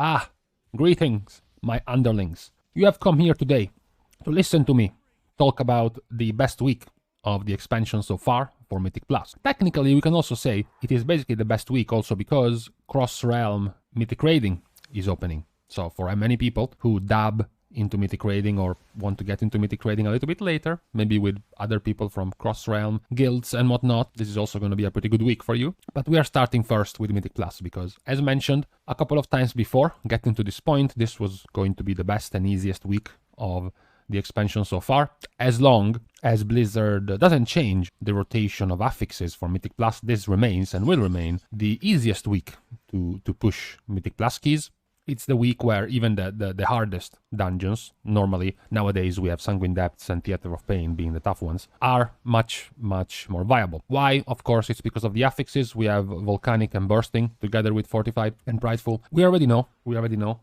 Ah, greetings, my underlings. You have come here today to listen to me talk about the best week of the expansion so far for Mythic Plus. Technically, we can also say it is basically the best week also because cross-realm Mythic raiding is opening. So for many people who dab into Mythic raiding or want to get into Mythic raiding a little bit later, maybe with other people from cross-realm guilds and whatnot, this is also going to be a pretty good week for you. But we are starting first with Mythic Plus because, as mentioned a couple of times before, getting to this point, this was going to be the best and easiest week of the expansion so far. As long as Blizzard doesn't change the rotation of affixes for Mythic Plus, this remains and will remain the easiest week to push Mythic Plus keys. It's the week where even the hardest dungeons, normally nowadays we have Sanguine Depths and Theater of Pain being the tough ones, are much more viable. Why? Of course, it's because of the affixes. We have Volcanic and Bursting together with Fortified and Prideful. We already know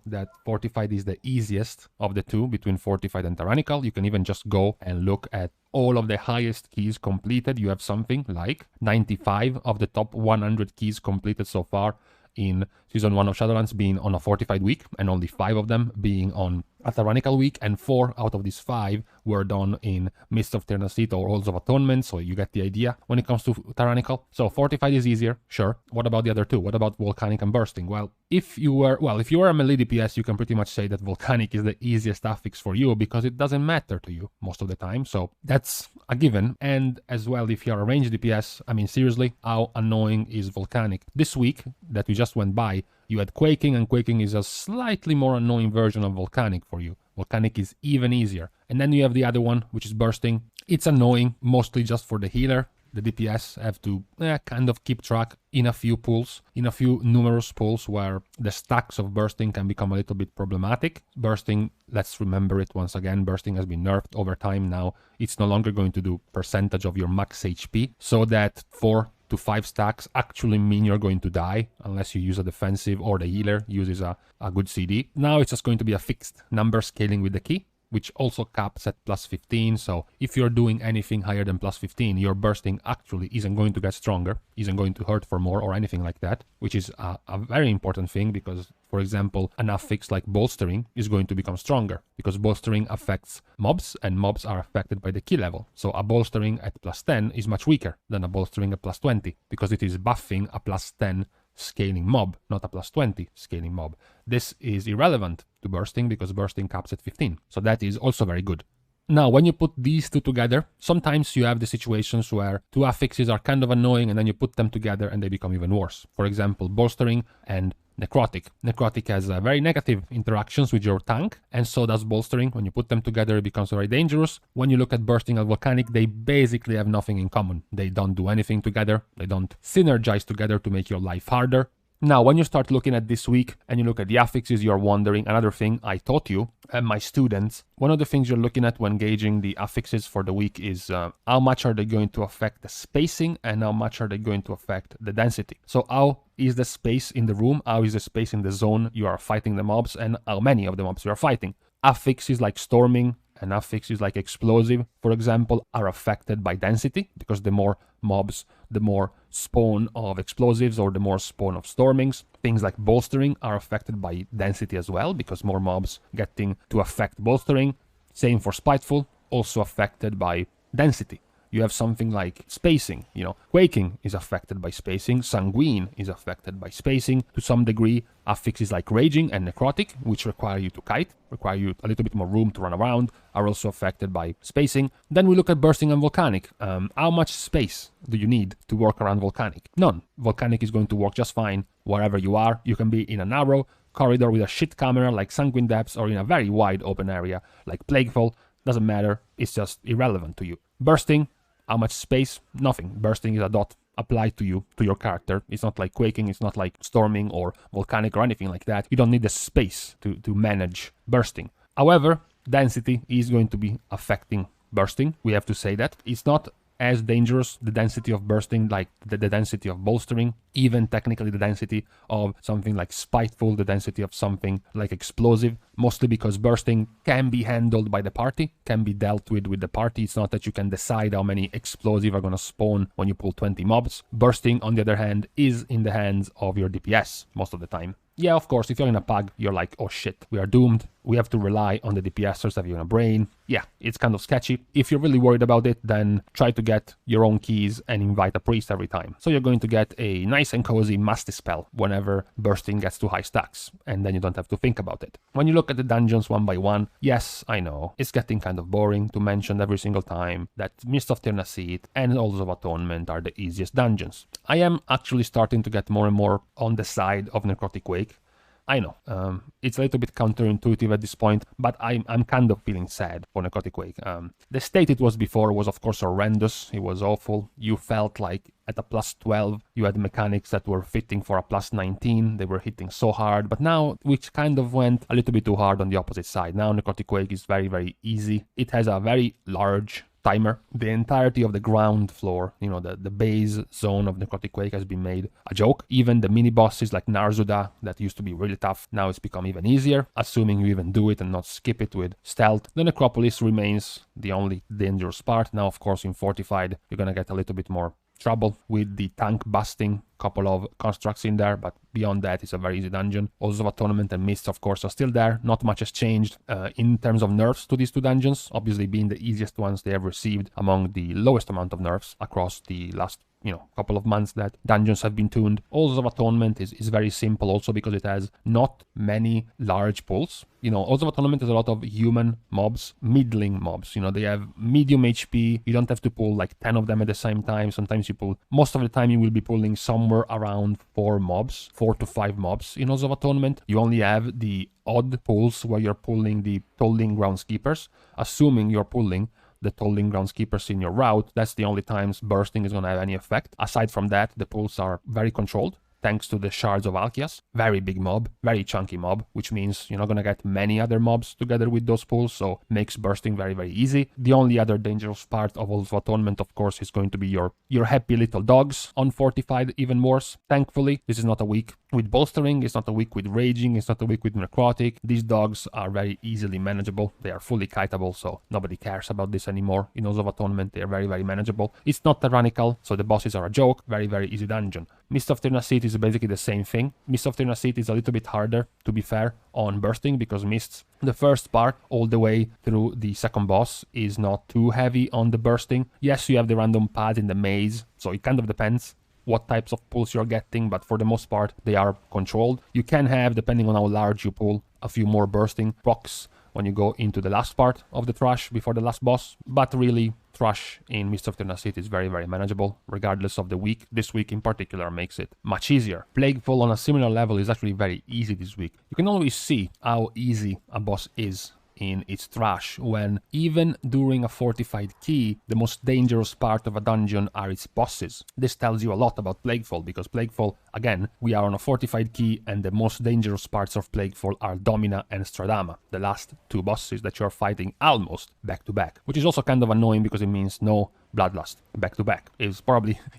that Fortified is the easiest of the two between Fortified and Tyrannical. You can even just go and look at all of the highest keys completed. You have something like 95 of the top 100 keys completed so far in Season 1 of Shadowlands being on a Fortified week, and only 5 of them being on a Tyrannical week, and 4 out of these 5 were done in Mists of Ternasit or Halls of Atonement, so you get the idea when it comes to Tyrannical. So Fortified is easier, sure. What about the other two? What about Volcanic and Bursting? Well, if you were a melee DPS, you can pretty much say that Volcanic is the easiest affix for you because it doesn't matter to you most of the time, so that's a given. And as well, if you're a ranged DPS, I mean, seriously, how annoying is Volcanic? This week that we just went by, you had Quaking, and Quaking is a slightly more annoying version of Volcanic for you. Volcanic is even easier. And then you have the other one, which is Bursting. It's annoying, mostly just for the healer. The DPS have to kind of keep track in a few pools, in a few numerous pools where the stacks of Bursting can become a little bit problematic. Bursting, let's remember it once again, Bursting has been nerfed over time now. It's no longer going to do percentage of your max HP, so that 4 to 5 stacks actually mean you're going to die unless you use a defensive or the healer uses a good CD. Now it's just going to be a fixed number scaling with the key, which also caps at plus 15. So if you're doing anything higher than plus 15, your bursting actually isn't going to get stronger, isn't going to hurt for more or anything like that, which is a very important thing because, for example, an affix like bolstering is going to become stronger because bolstering affects mobs and mobs are affected by the key level. So a bolstering at plus 10 is much weaker than a bolstering at plus 20 because it is buffing a plus 10 scaling mob, not a plus 20 scaling mob. This is irrelevant to bursting because bursting caps at 15. So that is also very good. Now, when you put these two together, sometimes you have the situations where two affixes are kind of annoying and then you put them together and they become even worse. For example, bolstering and necrotic. Necrotic has very negative interactions with your tank, and so does bolstering. When you put them together, it becomes very dangerous. When you look at bursting and volcanic, they basically have nothing in common. They don't do anything together. They don't synergize together to make your life harder. Now, when you start looking at this week and you look at the affixes, you're wondering, another thing I taught you and my students, one of the things you're looking at when gauging the affixes for the week is how much are they going to affect the spacing and how much are they going to affect the density. So how is the space in the room, how is the space in the zone you are fighting the mobs, and how many of the mobs you are fighting. Affixes like storming and affixes like explosive, for example, are affected by density because the more mobs, the more spawn of explosives or the more spawn of stormings. Things like bolstering are affected by density as well because more mobs getting to affect bolstering. Same for spiteful, also affected by density. You have something like spacing, Quaking is affected by spacing, Sanguine is affected by spacing to some degree. Affixes like Raging and Necrotic, which require you to kite, require you a little bit more room to run around, are also affected by spacing. Then we look at Bursting and Volcanic. How much space do you need to work around Volcanic? None. Volcanic is going to work just fine wherever you are. You can be in a narrow corridor with a shit camera like Sanguine Depths or in a very wide open area like Plagueful. Doesn't matter, it's just irrelevant to you. Bursting, how much space? Nothing. Bursting is a dot applied to you, to your character. It's not like Quaking, it's not like Storming or Volcanic or anything like that. You don't need the space to manage Bursting. However, density is going to be affecting Bursting. We have to say that. It's not as dangerous, the density of Bursting, like the density of bolstering, even technically the density of something like Spiteful, the density of something like Explosive, mostly because Bursting can be handled by the party, can be dealt with the party. It's not that you can decide how many Explosive are going to spawn when you pull 20 mobs. Bursting, on the other hand, is in the hands of your DPS most of the time. Yeah, of course, if you're in a pug, you're like, oh shit, we are doomed. We have to rely on the DPSers that have a brain. Yeah, it's kind of sketchy. If you're really worried about it, then try to get your own keys and invite a priest every time. So you're going to get a nice and cozy Musty spell whenever bursting gets to high stacks, and then you don't have to think about it. When you look at the dungeons one by one, yes, I know, it's getting kind of boring to mention every single time that Mist of Tirnaseat and Halls of Atonement are the easiest dungeons. I am actually starting to get more and more on the side of Necrotic Wake. I know, it's a little bit counterintuitive at this point, but I'm kind of feeling sad for Necrotic Wake. The state it was before was of course horrendous, it was awful. You felt like at a plus 12 you had mechanics that were fitting for a plus 19, they were hitting so hard, but now which kind of went a little bit too hard on the opposite side. Now Necrotic Wake is very, very easy. It has a very large timer. The entirety of the ground floor, you know, the base zone of Necrotic Wake has been made a joke. Even the mini bosses like Narzuda, that used to be really tough, now it's become even easier, assuming you even do it and not skip it with stealth. The Necropolis remains the only dangerous part. Now, of course, in Fortified, you're gonna get a little bit more trouble with the tank busting couple of constructs in there, but beyond that it's a very easy dungeon. Halls of Atonement and Mists of course are still there. Not much has changed in terms of nerfs to these two dungeons, obviously being the easiest ones they have received among the lowest amount of nerfs across the last couple of months that dungeons have been tuned. Halls of Atonement is very simple also because it has not many large pulls. Halls of Atonement has a lot of human mobs, middling mobs. They have medium HP. You don't have to pull like 10 of them at the same time. Sometimes you pull, most of the time you will be pulling somewhere around 4 to 5 mobs in Halls of Atonement. You only have the odd pulls where you're pulling the Tolling Groundskeepers, assuming you're pulling the Tolling Groundskeepers in your route. That's the only times bursting is going to have any effect. Aside from that, the pulls are very controlled, thanks to the Shards of Alkias. Very big mob, very chunky mob, which means you're not going to get many other mobs together with those pulls, so makes bursting very, very easy. The only other dangerous part of Halls of Atonement, of course, is going to be your happy little dogs on Fortified, even worse. Thankfully, this is not a week with bolstering, it's not a week with raging, it's not a week with necrotic. These dogs are very easily manageable. They are fully kiteable, so nobody cares about this anymore. In Halls of Atonement, they are very, very manageable. It's not tyrannical, so the bosses are a joke. Very, very easy dungeon. Mist of Tirnaseat is basically the same thing. Mist of Tirnaseat is a little bit harder, to be fair, on bursting, because Mists, the first part all the way through the second boss, is not too heavy on the bursting. Yes, you have the random pads in the maze, so it kind of depends what types of pulls you're getting, but for the most part they are controlled. You can have, depending on how large you pull, a few more bursting procs when you go into the last part of the Thrush before the last boss, but really Thrush in Mist of Tirnaseat is very, very manageable regardless of the week. This week in particular makes it much easier. Plagueful on a similar level is actually very easy this week. You can always see how easy a boss is in its Thrush when, even during a fortified key, the most dangerous part of a dungeon are its bosses. This tells you a lot about Plagueful, because Plagueful, again, we are on a fortified key and the most dangerous parts of Plagueful are Domina and Stradama, the last two bosses that you're fighting almost back to back, which is also kind of annoying because it means no Bloodlust back to back.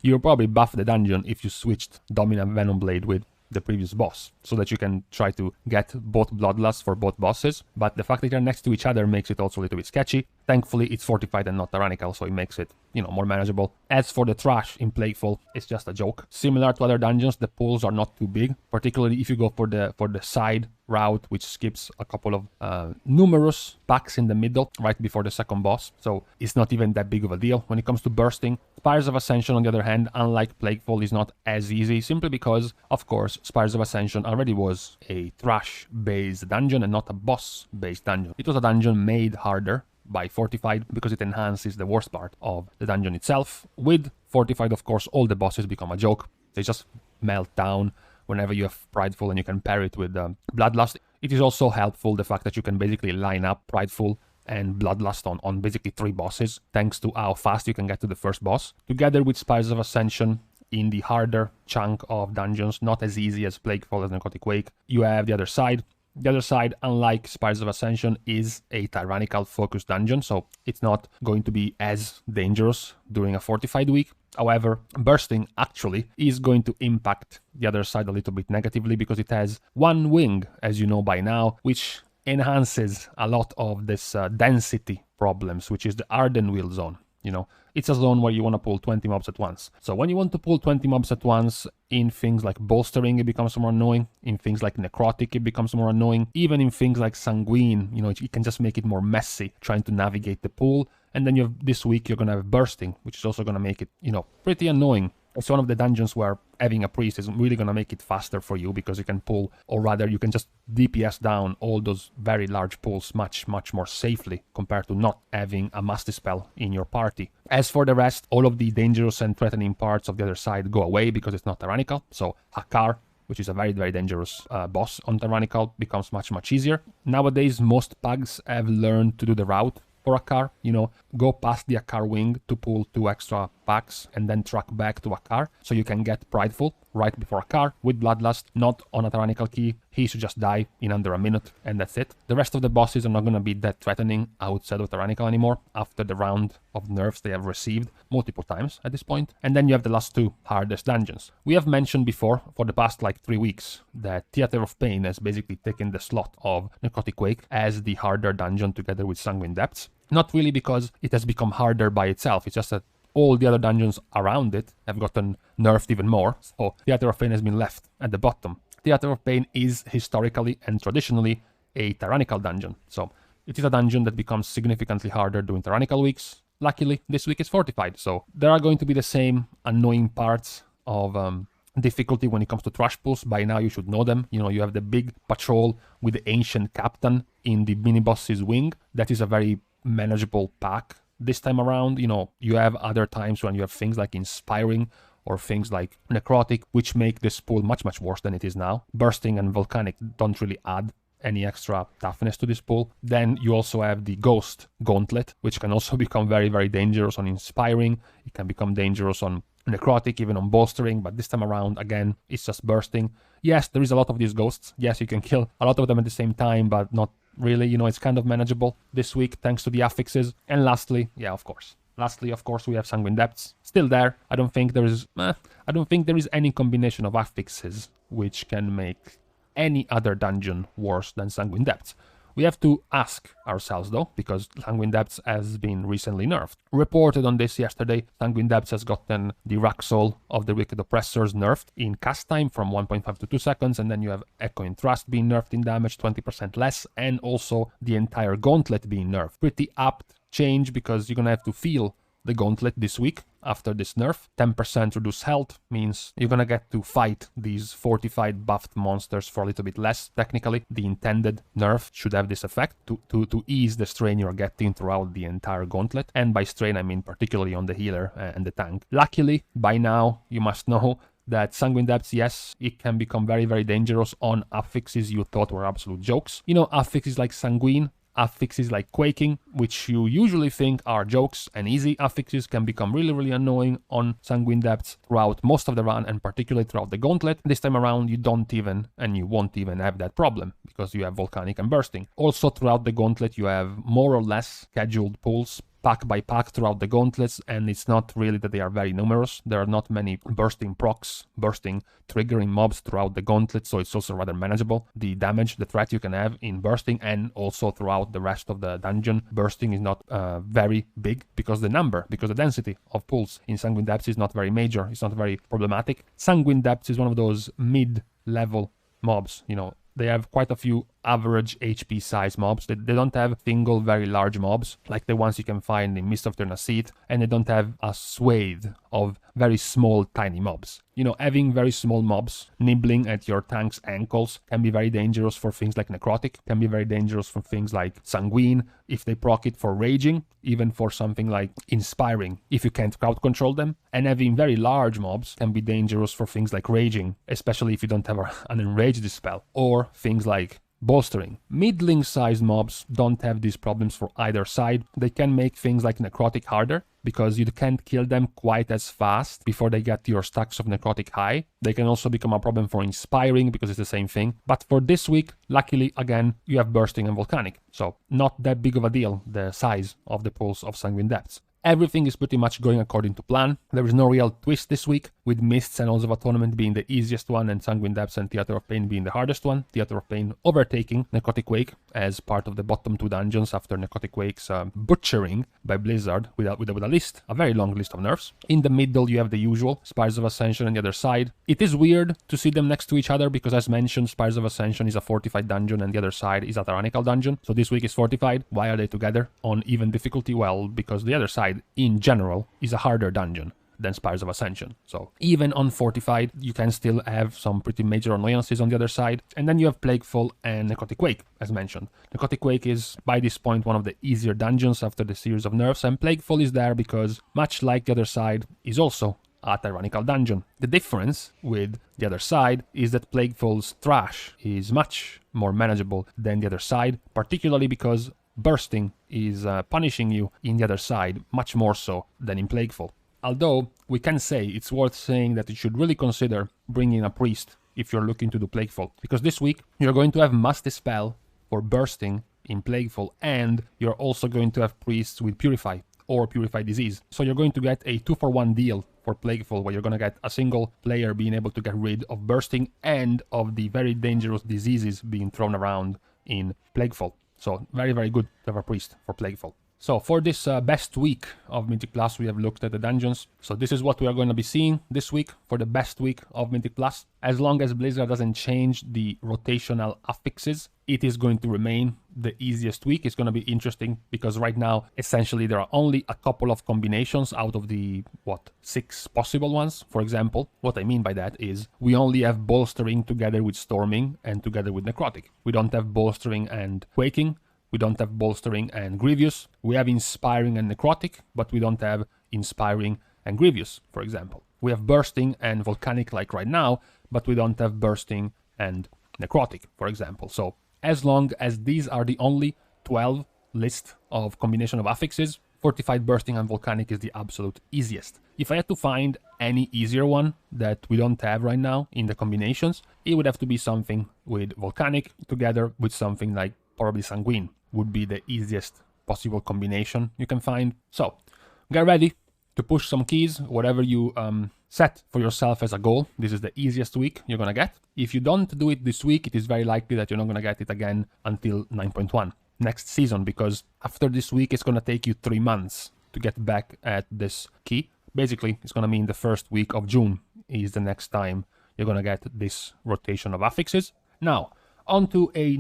You'll probably buff the dungeon if you switched Domina Venomblade with the previous boss, so that you can try to get both Bloodlust for both bosses, but the fact that they're next to each other makes it also a little bit sketchy. Thankfully, it's fortified and not tyrannical, so it makes it, more manageable. As for the Thrush in Plagueful, it's just a joke. Similar to other dungeons, the pulls are not too big, particularly if you go for the side route, which skips a couple of numerous packs in the middle right before the second boss, so it's not even that big of a deal when it comes to bursting. Spires of Ascension, on the other hand, unlike Plagueful, is not as easy, simply because, of course, Spires of Ascension already was a Thrush-based dungeon and not a boss-based dungeon. It was a dungeon made harder by Fortified because it enhances the worst part of the dungeon itself. With Fortified, of course, all the bosses become a joke. They just melt down whenever you have Prideful and you can pair it with Bloodlust. It is also helpful, the fact that you can basically line up Prideful and Bloodlust on basically 3 bosses, thanks to how fast you can get to the first boss. Together with Spires of Ascension, in the harder chunk of dungeons, not as easy as Plagueful and Necrotic Wake, you have the other side. The other side, unlike Spires of Ascension, is a tyrannical focused dungeon, so it's not going to be as dangerous during a fortified week. However, bursting actually is going to impact the other side a little bit negatively because it has one wing, as you know by now, which enhances a lot of this density problems, which is the Arden Wheel Zone. You know, it's a zone where you want to pull 20 mobs at once. So when you want to pull 20 mobs at once, in things like bolstering, it becomes more annoying. In things like necrotic, it becomes more annoying. Even in things like sanguine, you know, it can just make it more messy trying to navigate the pool. And then you have this week, you're going to have bursting, which is also going to make it, you know, pretty annoying. It's one of the dungeons where having a priest is really going to make it faster for you, because you can pull, or rather you can just DPS down all those very large pulls much more safely compared to not having a master spell in your party. As for the rest, all of the dangerous and threatening parts of the other side go away because it's not tyrannical. So Hakar, which is a very dangerous boss on tyrannical, becomes much easier. Nowadays, most pugs have learned to do the route for Akar, you know, go past the Akar wing to pull 2 extra packs and then track back to Akar, so you can get Prideful right before Akar with Bloodlust, not on a tyrannical key. He should just die in under a minute, and that's it. The rest of the bosses are not going to be that threatening outside of tyrannical anymore after the round of nerfs they have received multiple times at this point. And then you have the last 2 hardest dungeons. We have mentioned before, for the past like 3 weeks, that Theater of Pain has basically taken the slot of Necrotic Quake as the harder dungeon together with Sanguine Depths. Not really because it has become harder by itself, it's just that all the other dungeons around it have gotten nerfed even more, so Theater of Pain has been left at the bottom. Theater of Pain is historically and traditionally a tyrannical dungeon, so it is a dungeon that becomes significantly harder during tyrannical weeks. Luckily, this week is fortified, so there are going to be the same annoying parts of difficulty when it comes to trash pulls. By now you should know them. You know, you have the big patrol with the ancient captain in the mini-boss's wing. That is a very manageable pack this time around. You know, you have other times when you have things like Inspiring or things like Necrotic, which make this pool much worse than it is now. Bursting and Volcanic don't really add any extra toughness to this pool. Then you also have the Ghost Gauntlet, which can also become very dangerous on Inspiring. It can become dangerous on Necrotic, even on Bolstering, but this time around, again, it's just Bursting. Yes, there is a lot of these ghosts. Yes, you can kill a lot of them at the same time, but not really, you know, it's kind of manageable this week thanks to the affixes. And lastly, of course, we have Sanguine Depths. Still there. I don't think there is any combination of affixes which can make any other dungeon worse than Sanguine Depths. We have to ask ourselves though, because Sanguine Depths has been recently nerfed. Reported on this yesterday, Sanguine Depths has gotten the Raxol of the Wicked Oppressors nerfed in cast time from 1.5 to 2 seconds, and then you have Echoing Thrust being nerfed in damage 20% less, and also the entire Gauntlet being nerfed. Pretty apt change, because you're gonna have to feel the Gauntlet this week after this nerf. 10% reduced health means you're gonna get to fight these fortified buffed monsters for a little bit less. Technically, the intended nerf should have this effect to ease the strain you're getting throughout the entire Gauntlet. And by strain, I mean particularly on the healer and the tank. Luckily, by now, you must know that Sanguine Depths, yes, it can become very dangerous on affixes you thought were absolute jokes. You know, affixes like Sanguine, affixes like Quaking, which you usually think are jokes and easy. Affixes can become really annoying on Sanguine Depths throughout most of the run, and particularly throughout the Gauntlet. This time around, you don't even, and you won't even have that problem, because you have Volcanic and Bursting. Also, throughout the Gauntlet, you have more or less scheduled pulls, pack by pack throughout the gauntlets, and it's not really that they are very numerous. There are not many bursting procs, bursting triggering mobs throughout the gauntlet, so it's also rather manageable. The damage, the threat you can have in bursting, and also throughout the rest of the dungeon, bursting is not very big, because the density of pulls in Sanguine Depths is not very major, it's not very problematic. Sanguine Depths is one of those mid-level mobs, you know. They have quite a few average HP size mobs. They don't have single very large mobs like the ones you can find in Mist of Ternasit, and they don't have a swathe of very small tiny mobs. You know, having very small mobs nibbling at your tank's ankles can be very dangerous for things like Necrotic, can be very dangerous for things like Sanguine, if they proc it for Raging, even for something like Inspiring, if you can't crowd control them. And having very large mobs can be dangerous for things like Raging, especially if you don't have an Enraged spell, or things like Bolstering. Middling sized mobs don't have these problems for either side. They can make things like Necrotic harder, because you can't kill them quite as fast before they get your stacks of Necrotic high. They can also become a problem for Inspiring, because it's the same thing. But for this week, luckily, again, you have Bursting and Volcanic, so not that big of a deal, the size of the pulls of Sanguine Depths. Everything is pretty much going according to plan. There is no real twist this week. with Mists and Halls of Atonement being the easiest one, and Sanguine Depths and Theater of Pain being the hardest one. Theater of Pain overtaking Necrotic Wake as part of the bottom 2 dungeons after Necrotic Wake's butchering by Blizzard with a list, a very long list of nerfs. In the middle, you have the usual, Spires of Ascension on the other side. It is weird to see them next to each other because, as mentioned, Spires of Ascension is a fortified dungeon and the other side is a tyrannical dungeon. So this week is fortified. Why are they together on even difficulty? Well, because the other side, in general, is a harder dungeon than Spires of Ascension. So even on fortified, you can still have some pretty major annoyances on the other side. And then you have Plaguefall and Necrotic Wake, as mentioned. Necrotic Wake is, by this point, one of the easier dungeons after the series of nerfs, and Plaguefall is there because, much like the other side, is also a tyrannical dungeon. The difference with the other side is that Plaguefall's trash is much more manageable than the other side, particularly because bursting is punishing you in the other side much more so than in Plaguefall. Although, we can say it's worth saying that you should really consider bringing a priest if you're looking to do Plaguefall, because this week you're going to have Must Dispel for bursting in Plaguefall, and you're also going to have priests with Purify or Purify Disease. So you're going to get a 2-for-1 deal for Plaguefall, where you're going to get a single player being able to get rid of bursting and of the very dangerous diseases being thrown around in Plaguefall. So very, very good to have a priest for Plaguefall. So for this best week of Mythic Plus, we have looked at the dungeons. So this is what we are going to be seeing this week for the best week of Mythic Plus. As long as Blizzard doesn't change the rotational affixes, it is going to remain the easiest week. It's going to be interesting because right now, essentially, there are only a couple of combinations out of the, 6 possible ones. For example, what I mean by that is we only have Bolstering together with Storming and together with Necrotic. We don't have Bolstering and Quaking. We don't have Bolstering and Grievous. We have Inspiring and Necrotic, but we don't have Inspiring and Grievous, for example. We have Bursting and Volcanic like right now, but we don't have Bursting and Necrotic, for example. So as long as these are the only 12 list of combination of affixes, Fortified, Bursting and Volcanic is the absolute easiest. If I had to find any easier one that we don't have right now in the combinations, it would have to be something with Volcanic together with something like probably Sanguine. Would be the easiest possible combination you can find. So, get ready to push some keys, whatever you set for yourself as a goal. This is the easiest week you're gonna get. If you don't do it this week, it is very likely that you're not gonna get it again until 9.1 next season, because after this week, it's gonna take you 3 months to get back at this key. Basically, it's gonna mean the first week of June is the next time you're gonna get this rotation of affixes. Now, on to a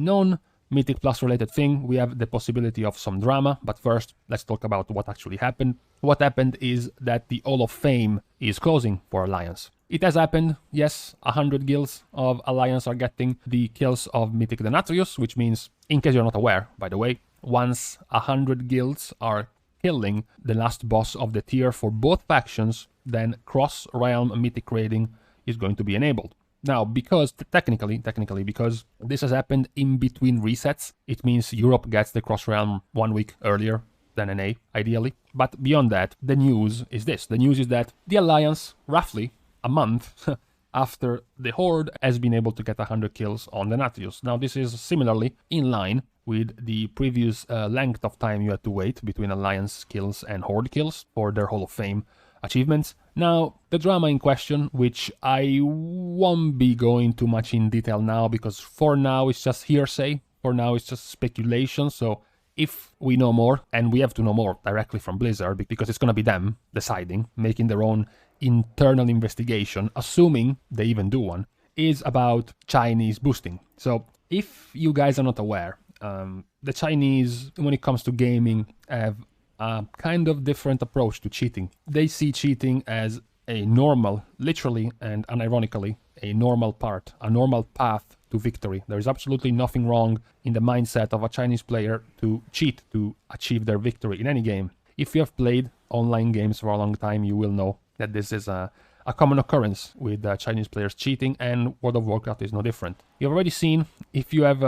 Mythic Plus related thing. We have the possibility of some drama, but first let's talk about what actually happened. What happened is that the Hall of Fame is closing for Alliance. It has happened, yes, 100 guilds of Alliance are getting the kills of Mythic Denatrius, which means, in case you're not aware, by the way, once 100 guilds are killing the last boss of the tier for both factions, then cross-realm Mythic raiding is going to be enabled. Now, because technically, because this has happened in between resets, it means Europe gets the cross-realm 1 week earlier than NA, ideally. But beyond that, the news is this. The news is that the Alliance, roughly a month after the Horde, has been able to get 100 kills on Denatrius. Now, this is similarly in line with the previous length of time you had to wait between Alliance kills and Horde kills for their Hall of Fame achievements. Now, the drama in question, which I won't be going too much in detail now, because for now it's just hearsay, for now it's just speculation, so if we know more, and we have to know more directly from Blizzard, because it's gonna be them deciding, making their own internal investigation, assuming they even do one, is about Chinese boosting. So, if you guys are not aware, the Chinese, when it comes to gaming, have a kind of different approach to cheating. They see cheating as a normal, literally and unironically, a normal part, a normal path to victory. There is absolutely nothing wrong in the mindset of a Chinese player to cheat to achieve their victory in any game. If you have played online games for a long time, you will know that this is a common occurrence with Chinese players cheating, and World of Warcraft is no different. You've already seen, if you have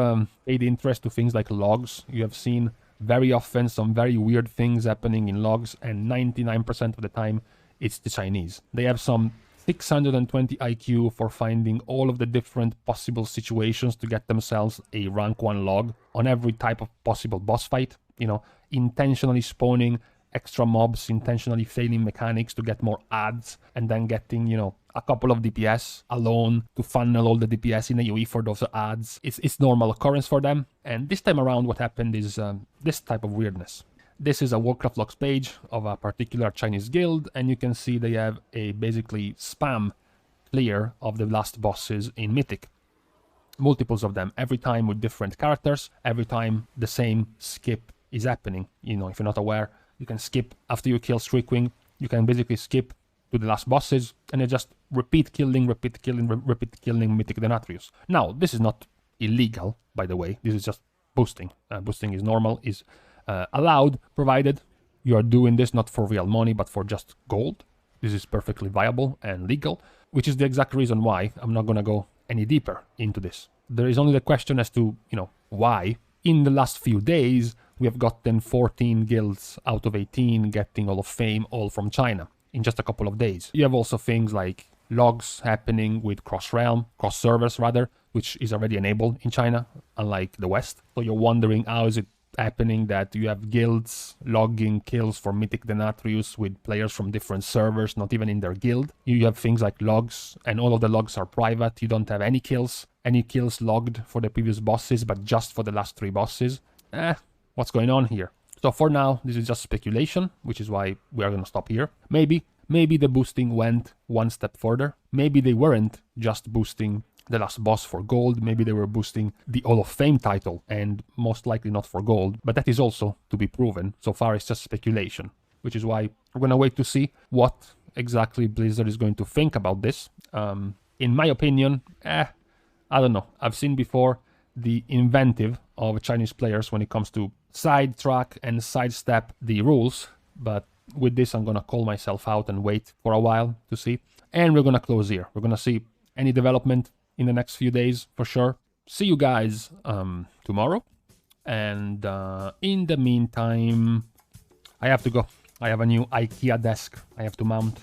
paid interest to things like logs, you have seen very often some very weird things happening in logs, and 99% of the time it's the Chinese. They have some 620 IQ for finding all of the different possible situations to get themselves a rank 1 log on every type of possible boss fight, you know, intentionally spawning extra mobs, intentionally failing mechanics to get more ads, and then getting, you know, a couple of DPS alone to funnel all the DPS in AoE for those ads. It's normal occurrence for them. And this time around what happened is this type of weirdness. This is a Warcraft logs page of a particular Chinese guild, and you can see they have a basically spam clear of the last bosses in Mythic. Multiples of them, every time with different characters, every time the same skip is happening. You know, if you're not aware, you can skip after you kill Streakwing, you can basically skip to the last bosses, and it just repeat killing Mythic Denatrius. Now, this is not illegal, by the way, this is just boosting. Boosting is normal, is allowed, provided you are doing this not for real money, but for just gold. This is perfectly viable and legal, which is the exact reason why I'm not gonna go any deeper into this. There is only the question as to, you know, why. In the last few days, we have gotten 14 guilds out of 18 getting Hall of Fame, all from China, in just a couple of days. You have also things like logs happening with cross-realm, cross-servers rather, which is already enabled in China, unlike the West. So you're wondering how is it happening that you have guilds logging kills for Mythic Denatrius with players from different servers, not even in their guild. You have things like logs, and all of the logs are private. You don't have any kills logged for the previous bosses, but just for the last 3 bosses. What's going on here? So for now, this is just speculation, which is why we are going to stop here. Maybe the boosting went one step further. Maybe they weren't just boosting the last boss for gold, maybe they were boosting the Hall of Fame title, and most likely not for gold, but that is also to be proven. So far it's just speculation, which is why we're gonna wait to see what exactly Blizzard is going to think about this. In my opinion, I don't know. I've seen before the inventive of Chinese players when it comes to sidetrack and sidestep the rules, but with this I'm gonna call myself out and wait for a while to see. And we're gonna close here. We're gonna see any development in the next few days for sure. See you guys tomorrow, and in the meantime I have to go. I have a new IKEA desk I have to mount.